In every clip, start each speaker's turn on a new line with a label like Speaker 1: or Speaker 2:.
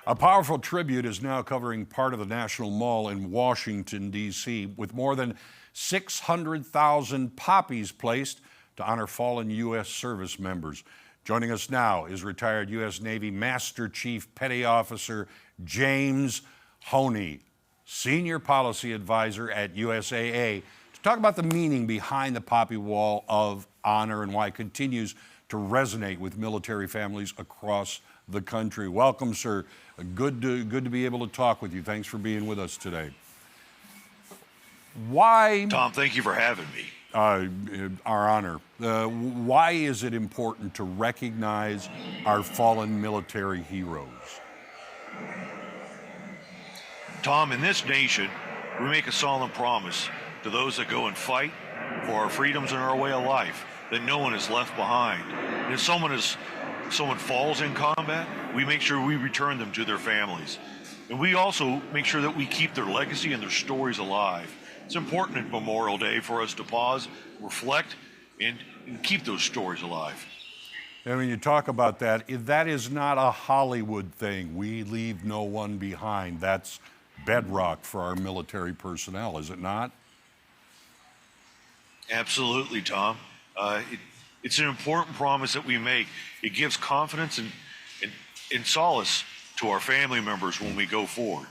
Speaker 1: A powerful tribute is now covering part of the National Mall in Washington, D.C., with more than 600,000 poppies placed to honor fallen U.S. service members. Joining us now is retired U.S. Navy Master Chief Petty Officer James Honey, Senior Policy Advisor at USAA, to talk about the meaning behind the Poppy Wall of Honor and why it continues to resonate with military families across the country. Welcome, sir. Good to be able to talk with you. Thanks for being with us today. Why,
Speaker 2: Tom, thank you for having me.
Speaker 1: Our honor. Why is it important to recognize our fallen military heroes?
Speaker 2: Tom, in this nation, we make a solemn promise to those that go and fight for our freedoms and our way of life, that no one is left behind. And if someone falls in combat, we make sure we return them to their families. And we also make sure that we keep their legacy and their stories alive. It's important at Memorial Day for us to pause, reflect, and keep those stories alive.
Speaker 1: And when you talk about that, that is not a Hollywood thing. We leave no one behind. That's bedrock for our military personnel, is it not?
Speaker 2: Absolutely, Tom. It's an important promise that we make. It gives confidence and solace to our family members when we go forward.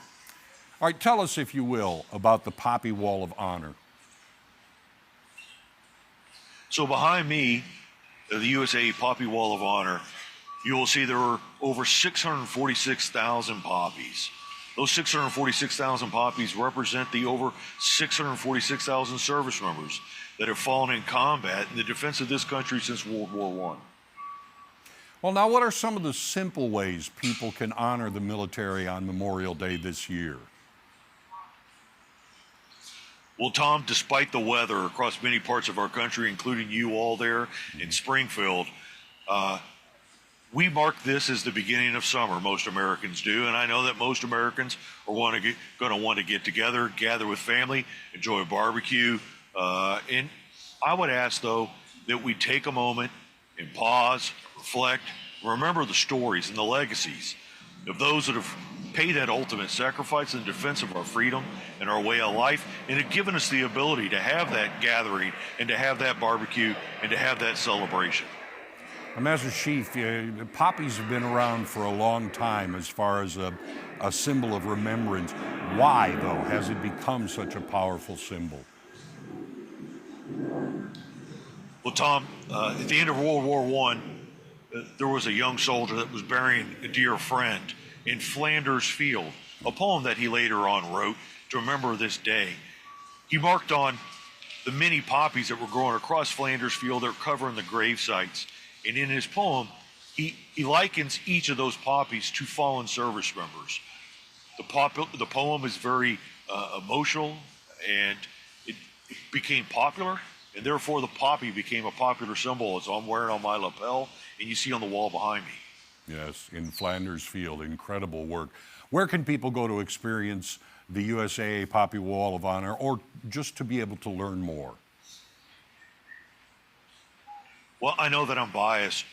Speaker 1: All right, tell us, if you will, about the Poppy Wall of Honor.
Speaker 2: So behind me, the USAA Poppy Wall of Honor, you will see there are over 646,000 poppies. Those 646,000 poppies represent the over 646,000 service members that have fallen in combat in the defense of this country since World War I.
Speaker 1: Well, now, what are some of the simple ways people can honor the military on Memorial Day this year?
Speaker 2: Well, Tom, despite the weather across many parts of our country, including you all there in Springfield, we mark this as the beginning of summer. Most Americans do, and I know that most Americans are going to want to get together, gather with family, enjoy a barbecue. And I would ask, though, that we take a moment and pause, reflect, remember the stories and the legacies of those that have paid that ultimate sacrifice in defense of our freedom and our way of life, and have given us the ability to have that gathering and to have that barbecue and to have that celebration.
Speaker 1: Master Chief, poppies have been around for a long time as far as a symbol of remembrance. Why, though, has it become such a powerful symbol?
Speaker 2: Well, Tom, at the end of World War I, there was a young soldier that was burying a dear friend in Flanders Field, a poem that he later on wrote to remember this day. He marked on the many poppies that were growing across Flanders Field that were covering the grave sites. And in his poem, he likens each of those poppies to fallen service members. The poem is very emotional, and it became popular, and therefore the poppy became a popular symbol, as I'm wearing on my lapel, and you see on the wall behind me.
Speaker 1: Yes, in Flanders Field, incredible work. Where can people go to experience the USAA Poppy Wall of Honor, or just to be able to learn more?
Speaker 2: Well, I know that I'm biased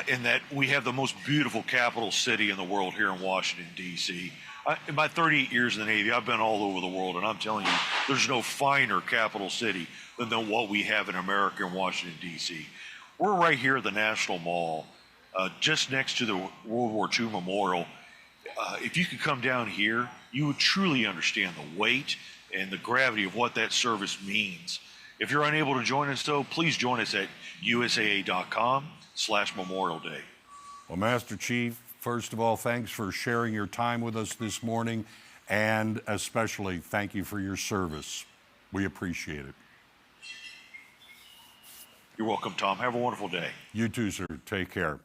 Speaker 2: in that we have the most beautiful capital city in the world here in Washington, D.C. In my 38 years in the Navy, I've been all over the world, and I'm telling you, there's no finer capital city than what we have in America in Washington, D.C. We're right here at the National Mall, just next to the World War II Memorial. If you could come down here, you would truly understand the weight and the gravity of what that service means. If you're unable to join us, though, please join us at usaa.com/Memorial Day.
Speaker 1: Well, Master Chief, first of all, thanks for sharing your time with us this morning, and especially thank you for your service. We appreciate it.
Speaker 2: You're welcome, Tom. Have a wonderful day.
Speaker 1: You too, sir. Take care.